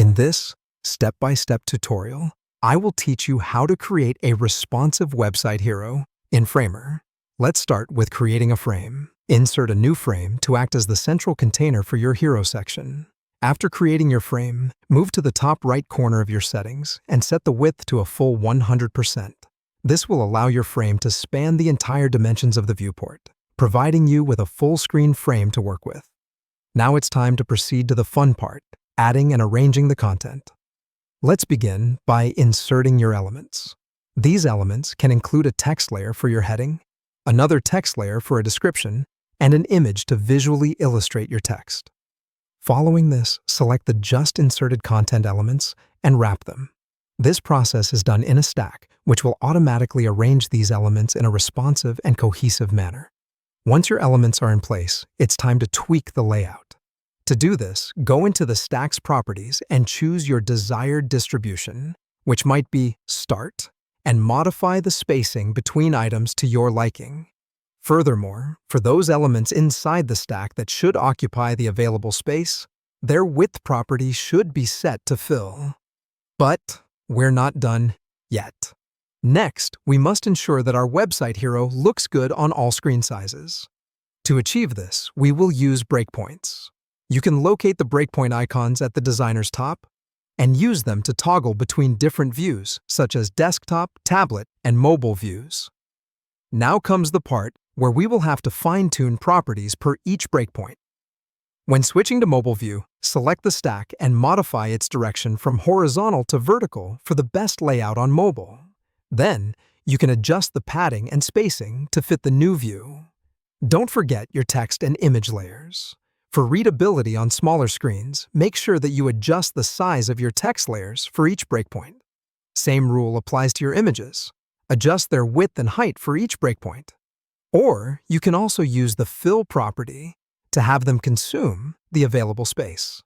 In this step-by-step tutorial, I will teach you how to create a responsive website hero in Framer. Let's start with creating a frame. Insert a new frame to act as the central container for your hero section. After creating your frame, move to the top right corner of your settings and set the width to a full 100%. This will allow your frame to span the entire dimensions of the viewport, providing you with a full-screen frame to work with. Now it's time to proceed to the fun part, adding and arranging the content. Let's begin by inserting your elements. These elements can include a text layer for your heading, another text layer for a description, and an image to visually illustrate your text. Following this, select the just inserted content elements and wrap them. This process is done in a stack, which will automatically arrange these elements in a responsive and cohesive manner. Once your elements are in place, it's time to tweak the layout. To do this, go into the stack's properties and choose your desired distribution, which might be Start, and modify the spacing between items to your liking. Furthermore, for those elements inside the stack that should occupy the available space, their width property should be set to fill. But we're not done yet. Next, we must ensure that our website hero looks good on all screen sizes. To achieve this, we will use breakpoints. You can locate the breakpoint icons at the designer's top and use them to toggle between different views, such as desktop, tablet, and mobile views. Now comes the part where we will have to fine-tune properties per each breakpoint. When switching to mobile view, select the stack and modify its direction from horizontal to vertical for the best layout on mobile. Then, you can adjust the padding and spacing to fit the new view. Don't forget your text and image layers. For readability on smaller screens, make sure that you adjust the size of your text layers for each breakpoint. Same rule applies to your images. Adjust their width and height for each breakpoint. Or you can also use the fill property to have them consume the available space.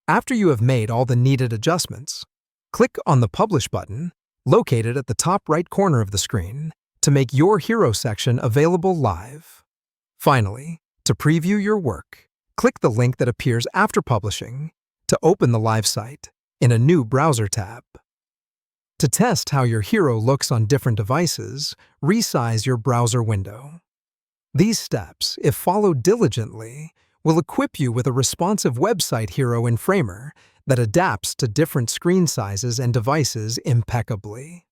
After you have made all the needed adjustments, click on the Publish button, located at the top right corner of the screen, to make your hero section available live. Finally, to preview your work, click the link that appears after publishing to open the live site in a new browser tab. To test how your hero looks on different devices, resize your browser window. These steps, if followed diligently, will equip you with a responsive website hero in Framer that adapts to different screen sizes and devices impeccably.